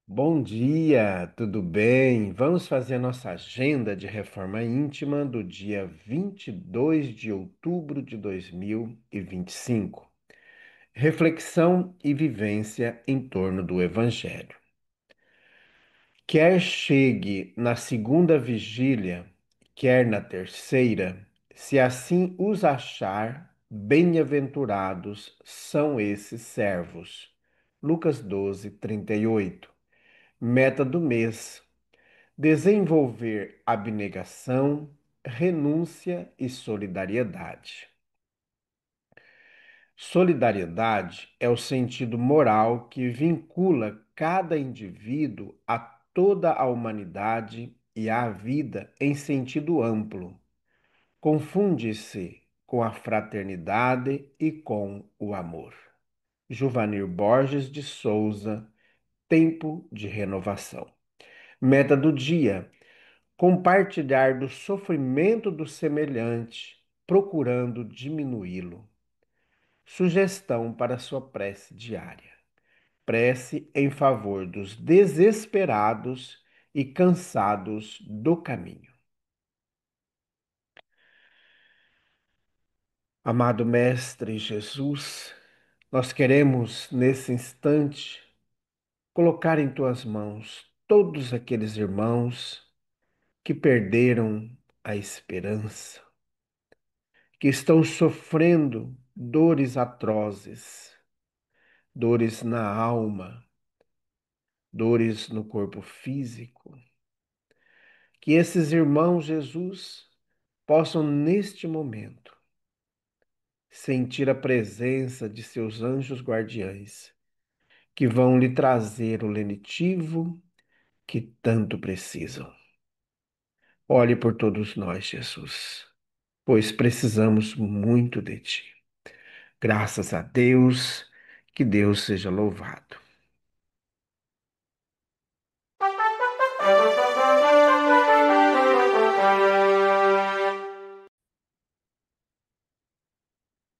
Bom dia, tudo bem? Vamos fazer a nossa agenda de reforma íntima do dia 22 de outubro de 2025. Reflexão e vivência em torno do Evangelho. Quer chegue na segunda vigília, quer na terceira, se assim os achar, bem-aventurados são esses servos. Lucas 12, 38. Meta do mês: desenvolver abnegação, renúncia e solidariedade. Solidariedade é o sentido moral que vincula cada indivíduo a toda a humanidade e à vida em sentido amplo. Confunde-se com a fraternidade e com o amor. Juvanir Borges de Souza, Tempo de Renovação. Meta do dia: compartilhar do sofrimento do semelhante, procurando diminuí-lo. Sugestão para sua prece diária: prece em favor dos desesperados e cansados do caminho. Amado Mestre Jesus, nós queremos nesse instante colocar em tuas mãos todos aqueles irmãos que perderam a esperança, que estão sofrendo dores atrozes, dores na alma, dores no corpo físico. Que esses irmãos, Jesus, possam neste momento sentir a presença de seus anjos guardiães, que vão lhe trazer o lenitivo que tanto precisam. Olhe por todos nós, Jesus, pois precisamos muito de ti. Graças a Deus, que Deus seja louvado.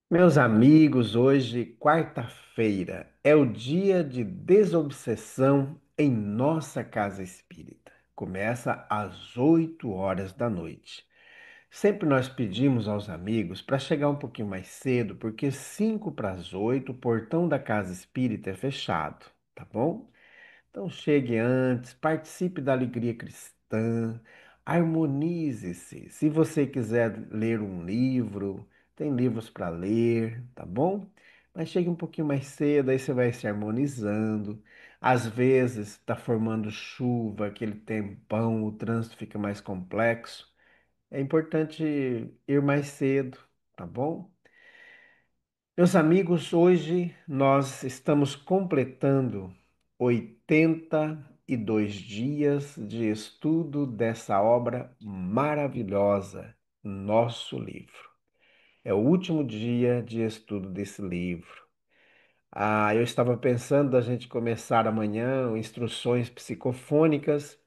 Meus amigos, hoje, quarta-feira, é o dia de desobsessão em nossa casa espírita. Começa às 8 horas da noite. Sempre nós pedimos aos amigos para chegar um pouquinho mais cedo, porque 5 para as 8, o portão da casa espírita é fechado, tá bom? Então chegue antes, participe da alegria cristã, harmonize-se. Se você quiser ler um livro, tem livros para ler, tá bom? Mas chegue um pouquinho mais cedo, aí você vai se harmonizando. Às vezes está formando chuva, aquele tempão, o trânsito fica mais complexo. É importante ir mais cedo, tá bom? Meus amigos, hoje nós estamos completando 82 dias de estudo dessa obra maravilhosa, nosso livro. É o último dia de estudo desse livro. Eu estava pensando da gente começar amanhã instruções psicofônicas,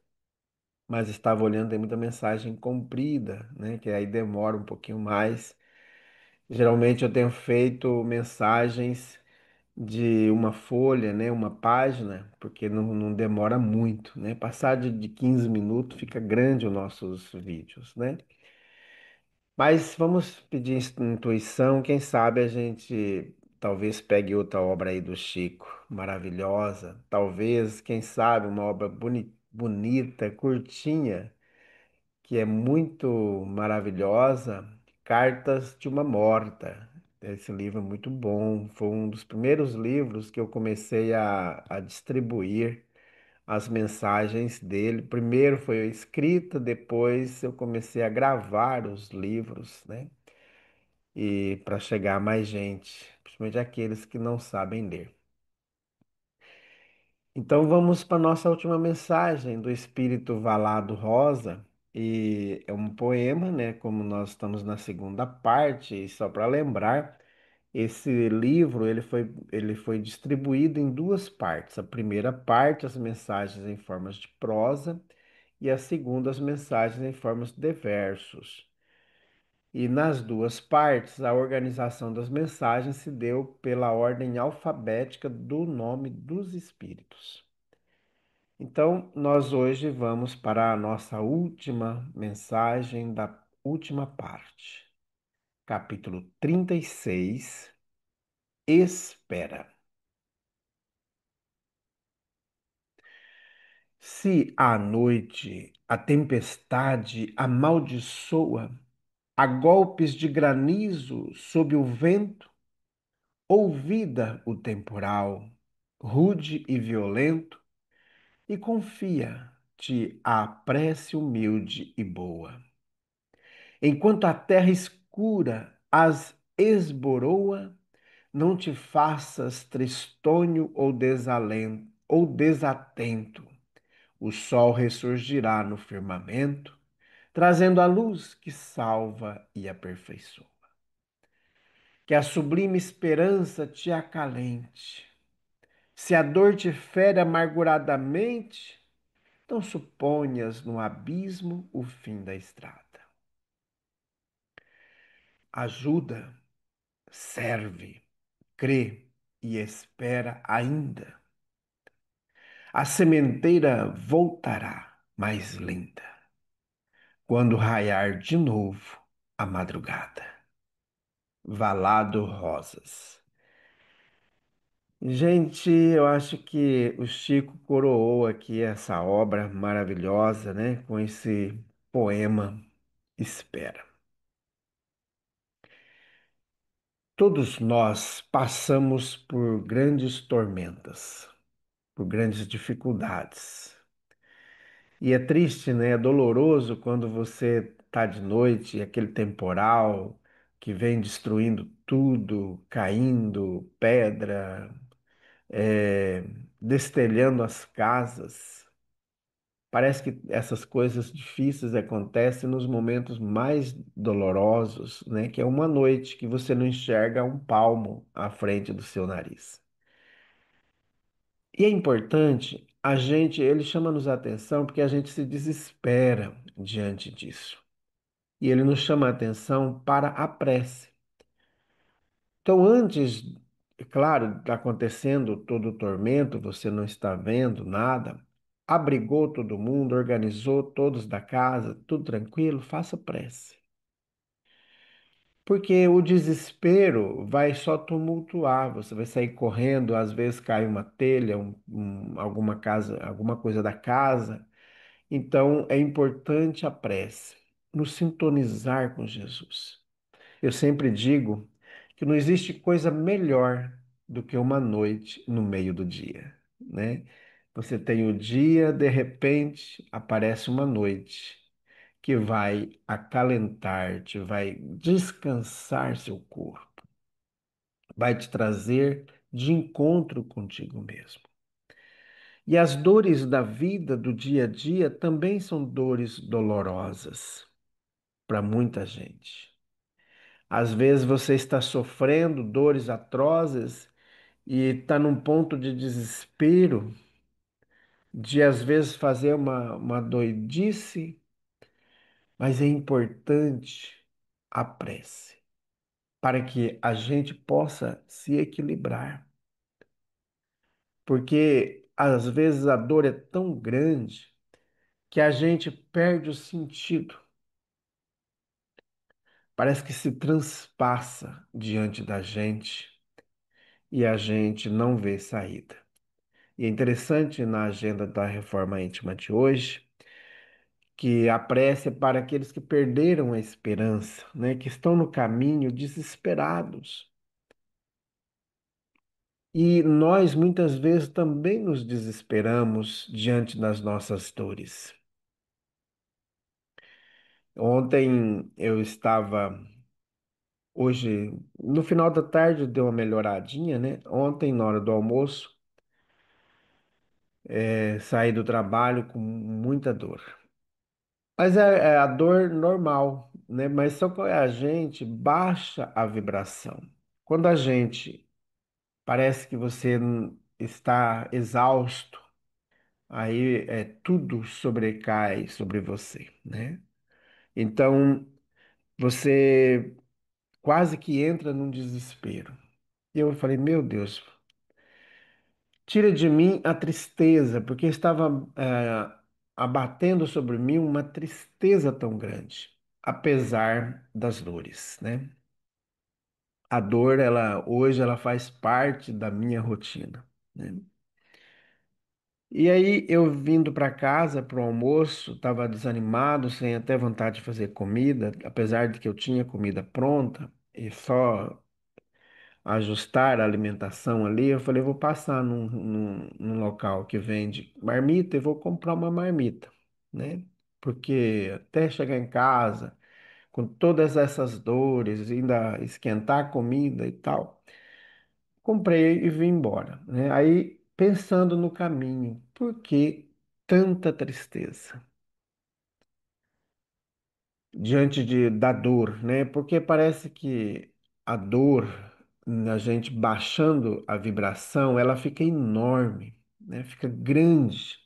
mas estava olhando, tem muita mensagem comprida, né? Que aí demora um pouquinho mais. Geralmente eu tenho feito mensagens de uma folha, né, uma página, porque não demora muito, né? Passar de 15 minutos fica grande os nossos vídeos, né? Mas vamos pedir intuição, quem sabe a gente talvez pegue outra obra aí do Chico, maravilhosa, talvez, quem sabe, uma obra bonita, curtinha, que é muito maravilhosa, Cartas de uma Morta. Esse livro é muito bom. Foi um dos primeiros livros que eu comecei a distribuir as mensagens dele. Primeiro foi a escrita, depois eu comecei a gravar os livros, né? E para chegar a mais gente, principalmente aqueles que não sabem ler. Então vamos para a nossa última mensagem do Espírito Valado Rosa. E é um poema, né? Como nós estamos na segunda parte, e só para lembrar, esse livro ele foi distribuído em duas partes. A primeira parte, as mensagens em formas de prosa, e a segunda, as mensagens em formas de versos. E nas duas partes, a organização das mensagens se deu pela ordem alfabética do nome dos espíritos. Então, nós hoje vamos para a nossa última mensagem da última parte, capítulo 36. Espera. Se à noite a tempestade amaldiçoa, a golpes de granizo sob o vento, ouvida o temporal, rude e violento, e confia-te a prece humilde e boa. Enquanto a terra escura as esboroa, não te faças tristonho ou desalento ou desatento. O sol ressurgirá no firmamento, trazendo a luz que salva e aperfeiçoa. Que a sublime esperança te acalente. Se a dor te fere amarguradamente, não suponhas no abismo o fim da estrada. Ajuda, serve, crê e espera ainda. A sementeira voltará mais linda, quando raiar de novo a madrugada. Valado Rosas. Gente, eu acho que o Chico coroou aqui essa obra maravilhosa, né, com esse poema Espera. Todos nós passamos por grandes tormentas, por grandes dificuldades. E é triste, né? É doloroso quando você está de noite e aquele temporal que vem destruindo tudo, caindo, pedra, é, destelhando as casas. Parece que essas coisas difíceis acontecem nos momentos mais dolorosos, né? Que é uma noite que você não enxerga um palmo à frente do seu nariz. E é importante ele chama-nos a atenção porque a gente se desespera diante disso. E ele nos chama a atenção para a prece. Então, antes, é claro, está acontecendo todo o tormento, você não está vendo nada, abrigou todo mundo, organizou todos da casa, tudo tranquilo, faça prece. Porque o desespero vai só tumultuar, você vai sair correndo, às vezes cai uma telha, alguma casa, alguma coisa da casa. Então é importante a prece, nos sintonizar com Jesus. Eu sempre digo que não existe coisa melhor do que uma noite no meio do dia, né? Você tem o dia, de repente aparece uma noite que vai acalentar-te, vai descansar seu corpo, vai te trazer de encontro contigo mesmo. E as dores da vida, do dia a dia, também são dores dolorosas para muita gente. Às vezes você está sofrendo dores atrozes e está num ponto de desespero, de às vezes fazer uma doidice, mas é importante a prece para que a gente possa se equilibrar. Porque às vezes a dor é tão grande que a gente perde o sentido. Parece que se transpassa diante da gente e a gente não vê saída. E é interessante na agenda da Reforma Íntima de hoje que a prece é para aqueles que perderam a esperança, né, que estão no caminho desesperados. E nós muitas vezes também nos desesperamos diante das nossas dores. Ontem eu estava, hoje, no final da tarde deu uma melhoradinha, né? Ontem, na hora do almoço, saí do trabalho com muita dor. Mas é a dor normal, né? Mas só que a gente baixa a vibração. Quando a gente parece que você está exausto, aí tudo sobrecai sobre você, né? Então você quase que entra num desespero. E eu falei, meu Deus, Tira de mim a tristeza, porque estava abatendo sobre mim uma tristeza tão grande, apesar das dores, né? A dor, ela hoje ela faz parte da minha rotina, né? E aí eu vindo para casa para o almoço, estava desanimado, sem até vontade de fazer comida, apesar de que eu tinha comida pronta e só ajustar a alimentação ali, eu falei, vou passar num local que vende marmita e vou comprar uma marmita, né? Porque até chegar em casa, com todas essas dores, ainda esquentar a comida e tal, comprei e vim embora, né? Aí, pensando no caminho, por que tanta tristeza diante da dor, né? Porque parece que a dor, na gente baixando a vibração, ela fica enorme, né? Fica grande,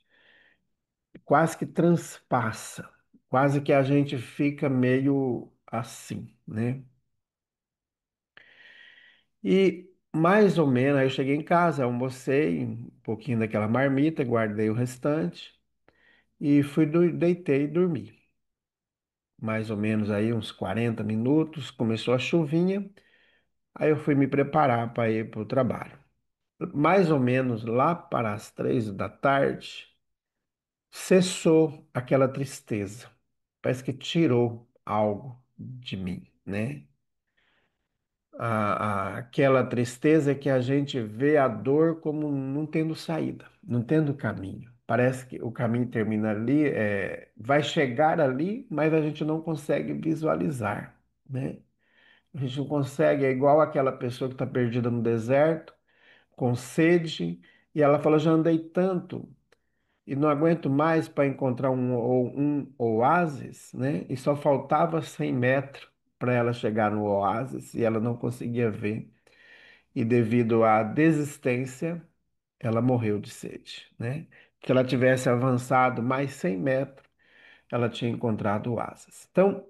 quase que transpassa, quase que a gente fica meio assim, né? E mais ou menos, aí eu cheguei em casa, almocei um pouquinho daquela marmita, guardei o restante e fui deitei e dormi. Mais ou menos aí uns 40 minutos, começou a chuvinha, aí eu fui me preparar para ir para o trabalho. Mais ou menos lá para as 3 da tarde, cessou aquela tristeza. Parece que tirou algo de mim, né? Aquela tristeza que a gente vê a dor como não tendo saída, não tendo caminho. Parece que o caminho termina ali, vai chegar ali, mas a gente não consegue visualizar, né? A gente não consegue, é igual aquela pessoa que está perdida no deserto, com sede, e ela fala: já andei tanto e não aguento mais para encontrar um oásis, né? E só faltava 100 metros para ela chegar no oásis e ela não conseguia ver. E devido à desistência, ela morreu de sede, né? Se ela tivesse avançado mais 100 metros, ela tinha encontrado o oásis. Então,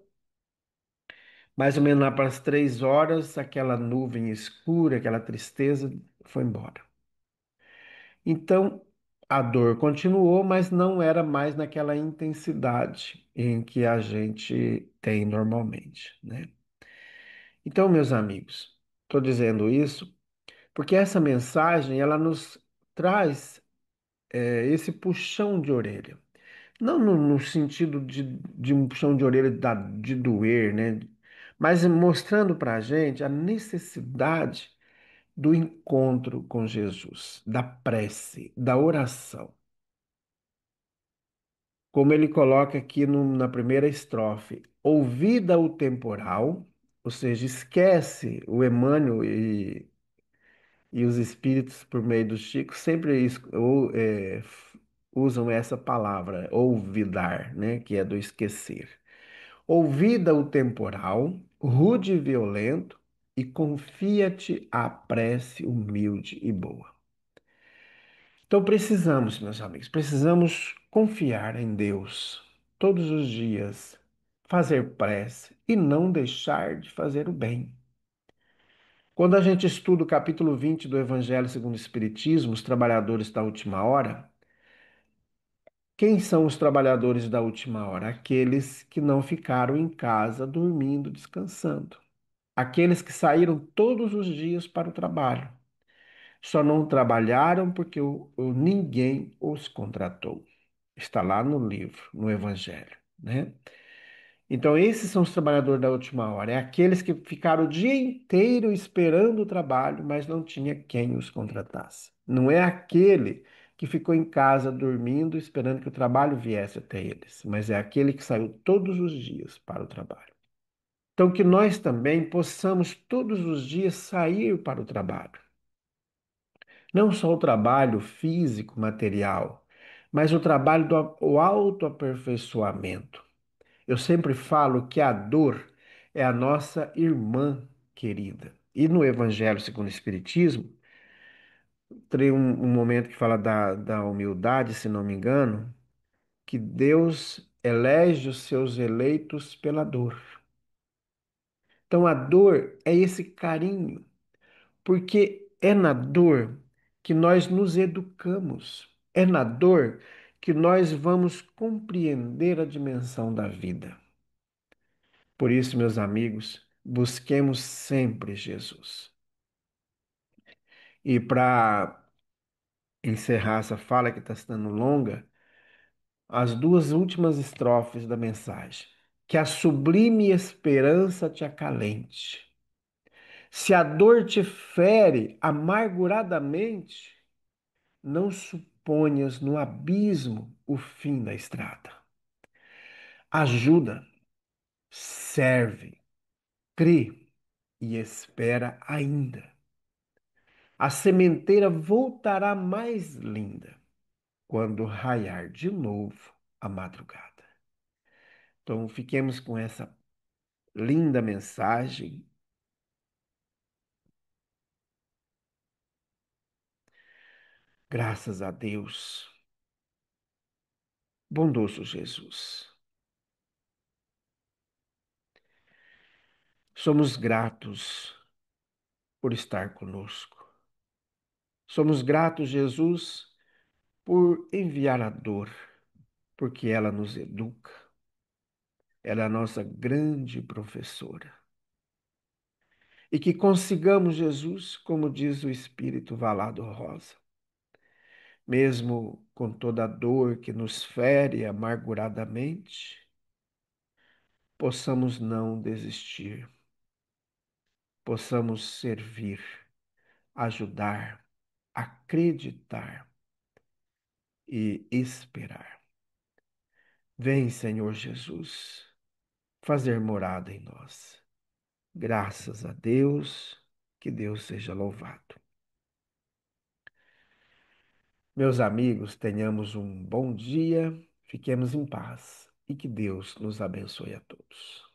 mais ou menos lá para as 3 horas, aquela nuvem escura, aquela tristeza foi embora. Então, a dor continuou, mas não era mais naquela intensidade em que a gente tem normalmente, né? Então, meus amigos, estou dizendo isso porque essa mensagem ela nos traz esse puxão de orelha. Não no sentido de um puxão de orelha de doer, né? Mas mostrando para a gente a necessidade do encontro com Jesus, da prece, da oração. Como ele coloca aqui na primeira estrofe, ouvida o temporal, ou seja, esquece o Emmanuel e os espíritos por meio do Chico sempre usam essa palavra, olvidar, né, que é do esquecer. Ouvida o temporal, rude e violento, e confia-te à prece humilde e boa. Então precisamos, meus amigos, precisamos confiar em Deus todos os dias, fazer prece e não deixar de fazer o bem. Quando a gente estuda o capítulo 20 do Evangelho segundo o Espiritismo, os trabalhadores da última hora, quem são os trabalhadores da última hora? Aqueles que não ficaram em casa dormindo, descansando. Aqueles que saíram todos os dias para o trabalho. Só não trabalharam porque ninguém os contratou. Está lá no livro, no Evangelho, né? Então, esses são os trabalhadores da última hora. É aqueles que ficaram o dia inteiro esperando o trabalho, mas não tinha quem os contratasse. Não é aquele que ficou em casa dormindo, esperando que o trabalho viesse até eles, mas é aquele que saiu todos os dias para o trabalho. Então, que nós também possamos todos os dias sair para o trabalho. Não só o trabalho físico, material, mas o trabalho do o autoaperfeiçoamento. Eu sempre falo que a dor é a nossa irmã querida. E no Evangelho segundo o Espiritismo, tem um momento que fala da humildade, se não me engano, que Deus elege os seus eleitos pela dor. Então a dor é esse carinho, porque é na dor que nós nos educamos. É na dor que nós vamos compreender a dimensão da vida. Por isso, meus amigos, busquemos sempre Jesus. E para encerrar essa fala que está sendo longa, as duas últimas estrofes da mensagem. Que a sublime esperança te acalente. Se a dor te fere amarguradamente, não suponhas no abismo o fim da estrada. Ajuda, serve, crê e espera ainda. A sementeira voltará mais linda quando raiar de novo a madrugada. Então, fiquemos com essa linda mensagem. Graças a Deus, bondoso Jesus. Somos gratos por estar conosco. Somos gratos, Jesus, por enviar a dor, porque ela nos educa. Ela é a nossa grande professora. E que consigamos, Jesus, como diz o Espírito Valado Rosa, mesmo com toda a dor que nos fere amarguradamente, possamos não desistir, possamos servir, ajudar, acreditar e esperar. Vem, Senhor Jesus, fazer morada em nós. Graças a Deus, que Deus seja louvado. Meus amigos, tenhamos um bom dia, fiquemos em paz e que Deus nos abençoe a todos.